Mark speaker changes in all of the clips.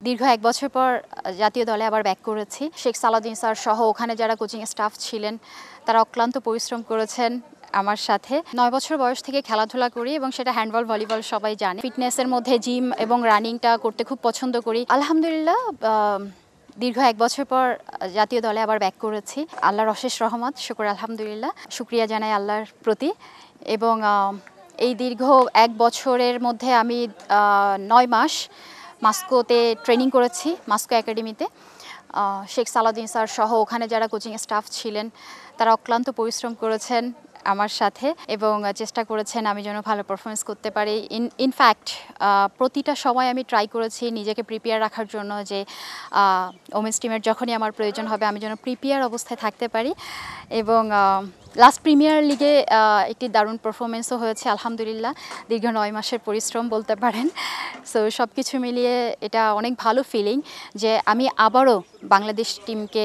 Speaker 1: দীর্ঘ ১ বছর পর জাতীয় দলে আবার ব্যাক করেছি। শেখ সালাউদ্দিন স্যার সহ ওখানে যারা কোচিং স্টাফ ছিলেন তারা অক্লান্ত পরিশ্রম করেছেন আমার সাথে। ৯ বছর বয়স থেকে খেলাধুলা করি এবং সেটা হ্যান্ডবল, ভলিবল সবাই জানে। ফিটনেসের মধ্যে জিম এবং রানিংটা করতে খুব পছন্দ করি। আলহামদুলিল্লাহ দীর্ঘ ১ বছর পর জাতীয় দলে আবার ব্যাক করেছি। আল্লাহর অশেষ রহমত, শুকর আলহামদুলিল্লাহ। শুকরিয়া জানাই আল্লাহর প্রতি। এবং এই দীর্ঘ ১ বছরের মধ্যে আমি ৯ মাস মাস্কোতে ট্রেনিং করেছি, মাস্কো একাডেমিতে। শেখ সালাউদ্দিন স্যার সহ ওখানে যারা কোচিং স্টাফ ছিলেন তারা অক্লান্ত পরিশ্রম করেছেন আমার সাথে এবং চেষ্টা করেছেন আমি যেন ভালো পারফরমেন্স করতে পারি। ইনফ্যাক্ট প্রতিটা সময় আমি ট্রাই করেছি নিজেকে প্রিপেয়ার রাখার জন্য যে ওমেন্স টিমের যখনই আমার প্রয়োজন হবে আমি যেন প্রিপেয়ার অবস্থায় থাকতে পারি। এবং লাস্ট প্রিমিয়ার লিগে একটি দারুণ পারফরমেন্সও হয়েছে আলহামদুলিল্লাহ। দীর্ঘ ৯ মাসের পরিশ্রম বলতে পারেন। সো সব কিছু মিলিয়ে এটা অনেক ভালো ফিলিং যে আমি আবারও বাংলাদেশ টিমকে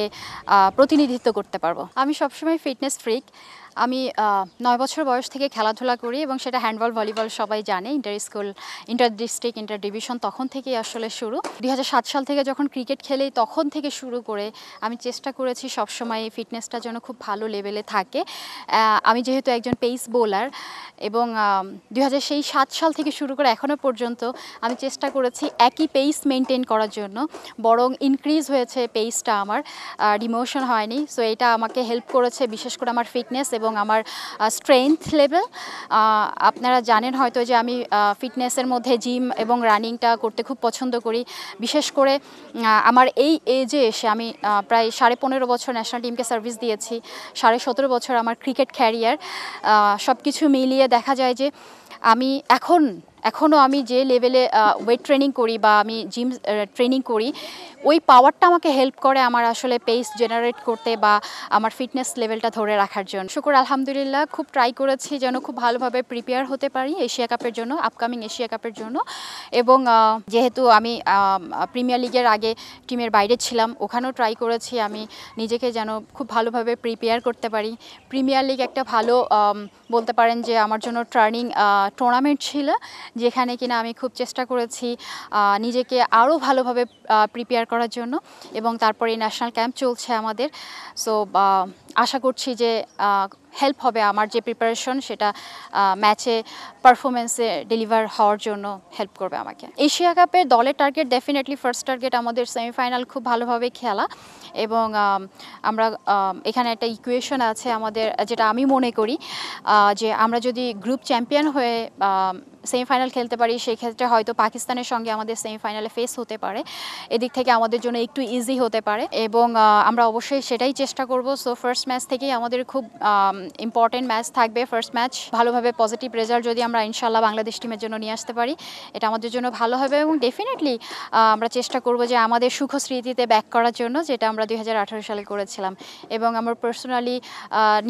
Speaker 1: প্রতিনিধিত্ব করতে পারবো। আমি সবসময় ফিটনেস ফ্রিক। আমি ৯ বছর বয়স থেকে খেলাধুলা করি এবং সেটা হ্যান্ডবল, ভলিবল সবাই জানে। Inter school, inter district, inter division তখন থেকেই আসলে শুরু। ২০০৭ সাল থেকে যখন ক্রিকেট খেলি তখন থেকে শুরু করে আমি চেষ্টা করেছি সবসময় ফিটনেসটা যেন খুব ভালো লেভেলে থাকে। আমি যেহেতু একজন পেস বোলার এবং ২০০৭ সাল থেকে শুরু করে এখনও পর্যন্ত আমি চেষ্টা করেছি একই পেস মেনটেন করার জন্য, বরং ইনক্রিজ হয়েছে পেসটা আমার, ডিমোশন হয়নি। সো এটা আমাকে হেল্প করেছে বিশেষ করে আমার ফিটনেস এবং আমার স্ট্রেংথ লেভেল। আপনারা জানেন হয়তো যে আমি ফিটনেসের মধ্যে জিম এবং রানিংটা করতে খুব পছন্দ করি। বিশেষ করে আমার এই এজে এসে আমি প্রায় ১৫.৫ বছর ন্যাশনাল টিমকে সার্ভিস দিয়েছি, ১৭.৫ বছর আমার ক্রিকেট ক্যারিয়ার। সব কিছু মিলিয়ে দেখা যায় যে আমি এখনও আমি যে লেভেলে ওয়েট ট্রেনিং করি বা আমি জিম ট্রেনিং করি ওই পাওয়ারটা আমাকে হেল্প করে আমার আসলে পেস জেনারেট করতে বা আমার ফিটনেস লেভেলটা ধরে রাখার জন্য। শুকর আলহামদুলিল্লাহ খুব ট্রাই করেছি যেন খুব ভালোভাবে প্রিপেয়ার হতে পারি এশিয়া কাপের জন্য, আপকামিং এশিয়া কাপের জন্য। এবং যেহেতু আমি প্রিমিয়ার লিগের আগে টিমের বাইরে ছিলাম, ওখানেও ট্রাই করেছি আমি নিজেকে যেন খুব ভালোভাবে প্রিপেয়ার করতে পারি। প্রিমিয়ার লিগ একটা ভালো বলতে পারেন যে আমার জন্য টার্নিং টুর্নামেন্ট ছিল, যেখানে কিনা আমি খুব চেষ্টা করেছি নিজেকে আরও ভালোভাবে প্রিপেয়ার করার জন্য। এবং তারপরে ন্যাশনাল ক্যাম্প চলছে আমাদের। সো আশা করছি যে হেল্প হবে আমার যে প্রিপারেশন সেটা ম্যাচে পারফরমেন্সে ডেলিভার হওয়ার জন্য হেল্প করবে আমাকে। এশিয়া কাপের দলের টার্গেট ডেফিনেটলি ফার্স্ট টার্গেট আমাদের সেমিফাইনাল খুব ভালোভাবে খেলা। এবং আমরা এখানে একটা ইকুয়েশন আছে আমাদের, যেটা আমি মনে করি যে আমরা যদি গ্রুপ চ্যাম্পিয়ন হয়ে সেমিফাইনাল খেলতে পারি সেক্ষেত্রে হয়তো পাকিস্তানের সঙ্গে আমাদের সেমিফাইনালে ফেস হতে পারে। এদিক থেকে আমাদের জন্য একটু ইজি হতে পারে এবং আমরা অবশ্যই সেটাই চেষ্টা করব। সো ফার্স্ট ম্যাচ থেকেই আমাদের খুব ইম্পর্টেন্ট ম্যাচ থাকবে। ফার্স্ট ম্যাচ ভালোভাবে পজিটিভ রেজাল্ট যদি আমরা ইনশাল্লাহ বাংলাদেশ টিমের জন্য নিয়ে আসতে পারি এটা আমাদের জন্য ভালো হবে এবং ডেফিনেটলি আমরা চেষ্টা করব যে আমাদের সুখ স্মৃতিতে ব্যাক করার জন্য, যেটা আমরা ২০১৮ সালে করেছিলাম। এবং আমার পার্সোনালি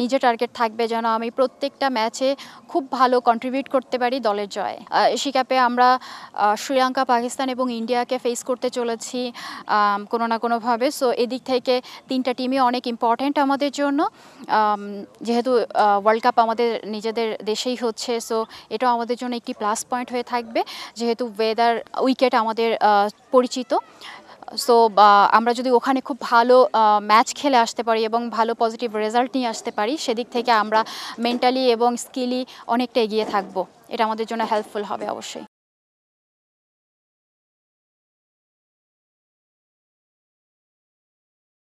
Speaker 1: নিজের টার্গেট থাকবে যেন আমি প্রত্যেকটা ম্যাচে খুব ভালো কন্ট্রিবিউট করতে পারি দলের জয়। এশিয়া কাপে আমরা শ্রীলঙ্কা, পাকিস্তান এবং ইন্ডিয়াকে ফেস করতে চলেছি কোনো না কোনোভাবে। সো এদিক থেকে তিনটা টিমই অনেক ইম্পর্ট্যান্ট আমাদের জন্য, যেহেতু ওয়ার্ল্ড কাপ আমাদের নিজেদের দেশেই হচ্ছে। সো এটাও আমাদের জন্য একটি প্লাস পয়েন্ট হয়ে থাকবে, যেহেতু ওয়েদার উইকেট আমাদের পরিচিত। সো আমরা যদি ওখানে খুব ভালো ম্যাচ খেলে আসতে পারি এবং ভালো পজিটিভ রেজাল্ট নিয়ে আসতে পারি সেদিক থেকে আমরা মেন্টালি এবং স্কিলি অনেকটা এগিয়ে থাকবো। এটা আমাদের জন্য হেল্পফুল হবে অবশ্যই।